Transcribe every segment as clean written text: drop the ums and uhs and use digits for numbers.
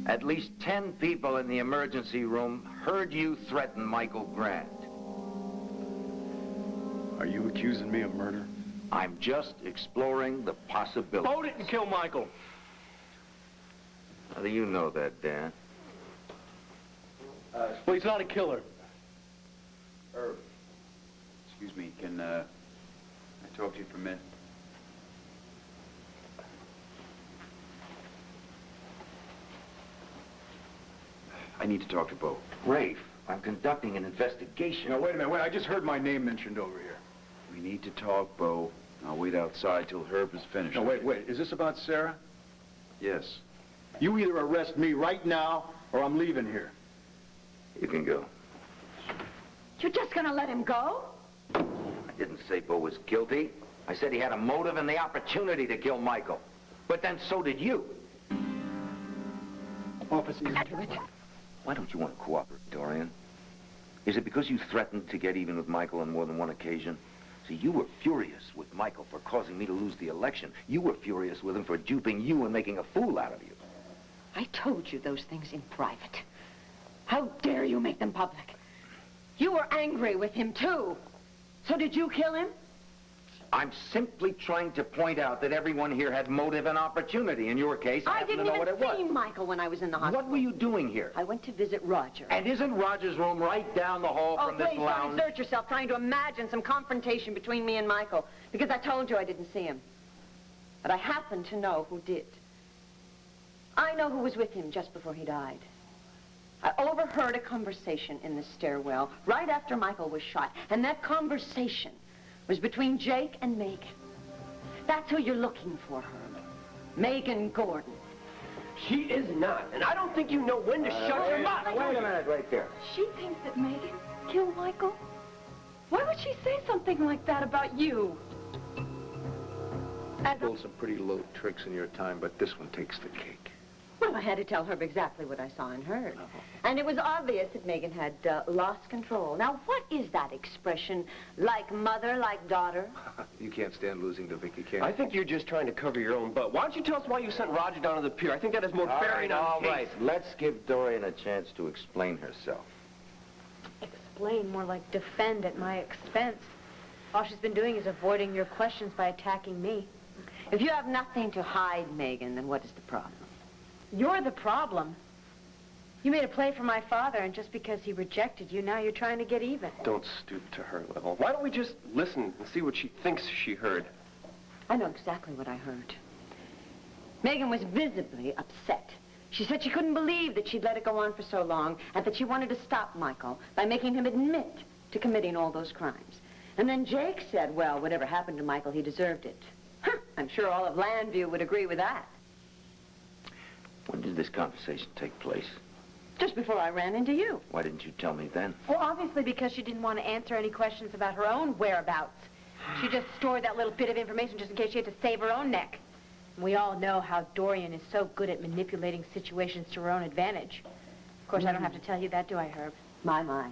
At least 10 people in the emergency room heard you threaten Michael Grande. Are you accusing me of murder? I'm just exploring the possibilities. Bo didn't kill Michael. How do you know that, Dan? Well, he's not a killer. Herb, excuse me, can I talk to you for a minute? I need to talk to Bo. Rafe, I'm conducting an investigation. Now, wait a minute. Wait, I just heard my name mentioned over here. We need to talk, Bo. I'll wait outside till Herb is finished. No, wait. Is this about Sarah? Yes. You either arrest me right now, or I'm leaving here. You can go. You're just gonna let him go? I didn't say Bo was guilty. I said he had a motive and the opportunity to kill Michael. But then so did you. Officer, Why don't you want to cooperate, Dorian? Is it because you threatened to get even with Michael on more than one occasion? See, you were furious with Michael for causing me to lose the election. You were furious with him for duping you and making a fool out of you. I told you those things in private. How dare you make them public? You were angry with him, too. So did you kill him? I'm simply trying to point out that everyone here had motive and opportunity. In your case, I happen to know what it was. I didn't even see Michael when I was in the hospital. What were you doing here? I went to visit Roger. And isn't Roger's room right down the hall from this please lounge? don't exert yourself trying to imagine some confrontation between me and Michael, because I told you I didn't see him. But I happen to know who did. I know who was with him just before he died. I overheard a conversation in the stairwell right after Michael was shot, and that conversation was between Jake and Megan. That's who you're looking for, Herb. Megan Gordon. She is not, and I don't think you know when to shut your mouth. Wait a minute right there. She thinks that Megan killed Michael? Why would she say something like that about you? I pulled some pretty low tricks in your time, but this one takes the cake. Well, I had to tell Herb exactly what I saw and heard. And it was obvious that Megan had lost control. Now, what is that expression? Like mother, like daughter? You can't stand losing to Vicky, can you? I think you're just trying to cover your own butt. Why don't you tell us why you sent Roger down to the pier? I think that is more bearing on the case. All right. Let's give Dorian a chance to explain herself. Explain, more like defend at my expense. All she's been doing is avoiding your questions by attacking me. If you have nothing to hide, Megan, then what is the problem? You're the problem. You made a play for my father, and just because he rejected you, now you're trying to get even. Don't stoop to her level. Why don't we just listen and see what she thinks she heard? I know exactly what I heard. Megan was visibly upset. She said she couldn't believe that she'd let it go on for so long, and that she wanted to stop Michael by making him admit to committing all those crimes. And then Jake said, well, whatever happened to Michael, he deserved it. Huh, I'm sure all of Landview would agree with that. When did this conversation take place? Just before I ran into you. Why didn't you tell me then? Well, obviously because she didn't want to answer any questions about her own whereabouts. She just stored that little bit of information just in case she had to save her own neck. And we all know how Dorian is so good at manipulating situations to her own advantage. Of course, I don't have to tell you that, do I, Herb? My.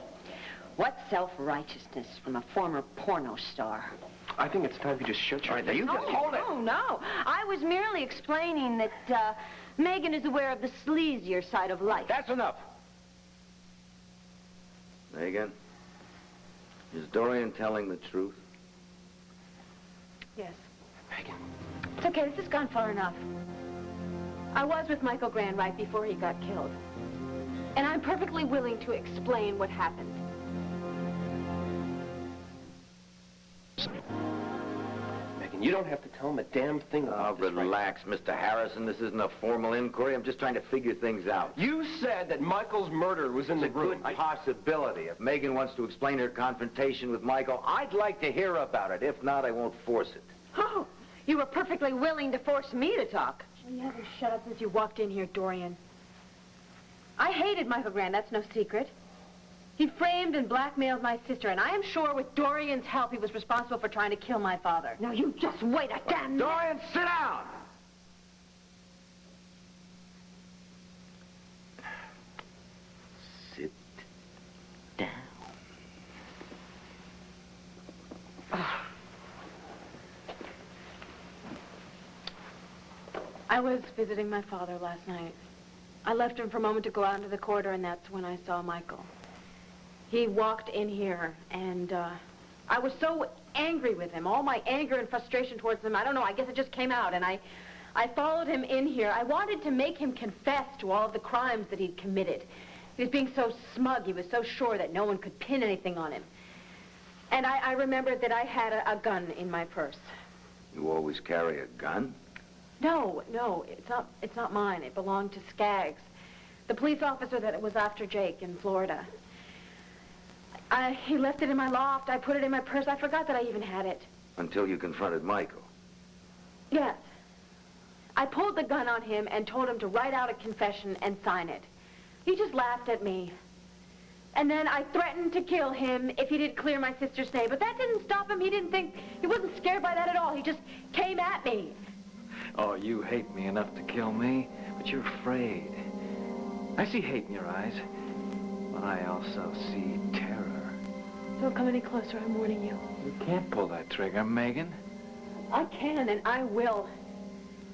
What self-righteousness from a former porno star. I think it's time you just shut your... All right, now you just hold it. No. I was merely explaining that, Megan is aware of the sleazier side of life. That's enough. Megan, is Dorian telling the truth? Yes. Megan. It's okay, this has gone far enough. I was with Michael Grande right before he got killed. And I'm perfectly willing to explain what happened. Megan, you don't have to tell him a damn thing about this, Relax, Mr. Harrison. This isn't a formal inquiry. I'm just trying to figure things out. You said that Michael's murder was in the It's a room. good possibility. If Megan wants to explain her confrontation with Michael, I'd like to hear about it. If not, I won't force it. Oh, you were perfectly willing to force me to talk. Well, you haven't shut up since you walked in here, Dorian. I hated Michael Grande, that's no secret. He framed and blackmailed my sister, and I am sure with Dorian's help, he was responsible for trying to kill my father. Now, you just wait a damn minute. Dorian, sit down! Sit down. I was visiting my father last night. I left him for a moment to go out into the corridor, and that's when I saw Michael. He walked in here, and I was so angry with him. All my anger and frustration towards him, I don't know, I guess it just came out, and I followed him in here. I wanted to make him confess to all of the crimes that he'd committed. He was being so smug. He was so sure that no one could pin anything on him. And I remembered that I had a gun in my purse. You always carry a gun? No, it's not mine. It belonged to Skaggs, the police officer that was after Jake in Florida. He left it in my loft. I put it in my purse. I forgot that I even had it. Until you confronted Michael. Yes. I pulled the gun on him and told him to write out a confession and sign it. He just laughed at me. And then I threatened to kill him if he didn't clear my sister's name. But that didn't stop him. He wasn't scared by that at all. He just came at me. Oh, you hate me enough to kill me, but you're afraid. I see hate in your eyes, but I also see terror. Don't come any closer, I'm warning you. You can't pull that trigger, Megan. I can, and I will.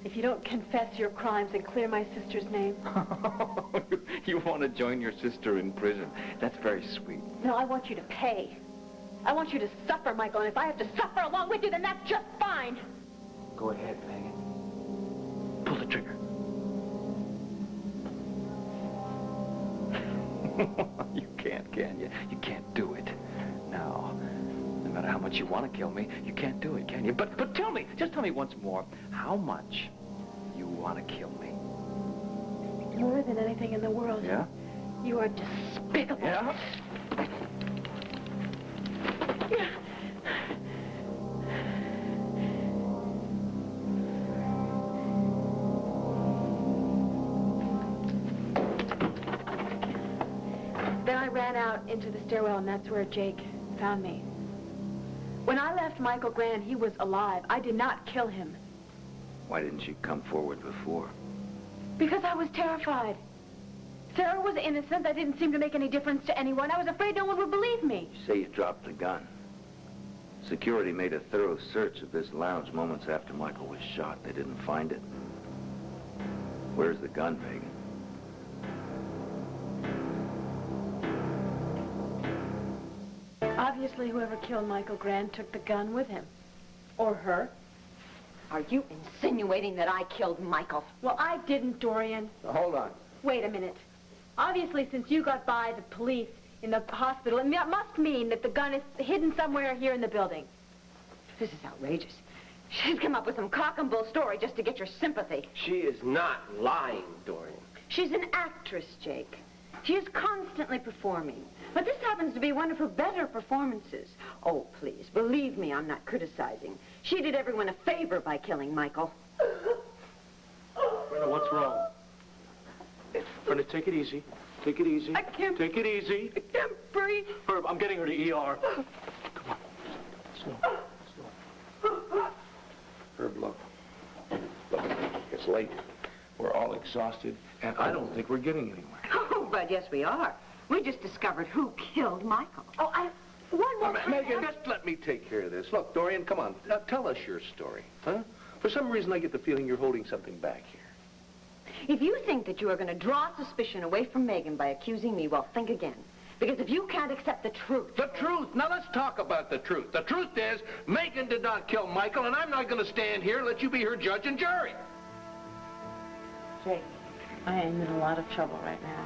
If you don't confess your crimes and clear my sister's name. You want to join your sister in prison. That's very sweet. No, I want you to pay. I want you to suffer, Michael, and if I have to suffer along with you, then that's just fine. Go ahead, Megan. Pull the trigger. You can't, can you? You can't do it. No. No matter how much you want to kill me, you can't do it, can you? But tell me, just tell me once more, how much you want to kill me? More than anything in the world. Yeah? You are despicable. Yeah? Then I ran out into the stairwell, and that's where Jake found me. When I left Michael Grande, he was alive. I did not kill him. Why didn't you come forward before? Because I was terrified. Sarah was innocent. That didn't seem to make any difference to anyone. I was afraid no one would believe me. You say you dropped the gun. Security made a thorough search of this lounge moments after Michael was shot. They didn't find it. Where's the gun, Megan? Obviously, whoever killed Michael Grande took the gun with him. Or her. Are you insinuating that I killed Michael? Well, I didn't, Dorian. Now, hold on. Wait a minute. Obviously, since you got by the police in the hospital, and that must mean that the gun is hidden somewhere here in the building. This is outrageous. She's come up with some cock and bull story just to get your sympathy. She is not lying, Dorian. She's an actress, Jake. She is constantly performing. But this happens to be one of her better performances. Oh, please, believe me, I'm not criticizing. She did everyone a favor by killing Michael. Brenda, what's wrong? Brenda, take it easy. Take it easy. I can't... Take it easy. I can't breathe. Herb, I'm getting her to ER. Come on. Slow. Herb, look. Look, it's late. We're all exhausted, and I don't think we're getting anywhere. Oh, but yes, we are. We just discovered who killed Michael. Oh, one more time. Megan, just let me take care of this. Look, Dorian, come on. Tell us your story, huh? For some reason, I get the feeling you're holding something back here. If you think that you are going to draw suspicion away from Megan by accusing me, well, think again. Because if you can't accept the truth... The truth? Now, let's talk about the truth. The truth is, Megan did not kill Michael, and I'm not going to stand here and let you be her judge and jury. Jake, I am in a lot of trouble right now.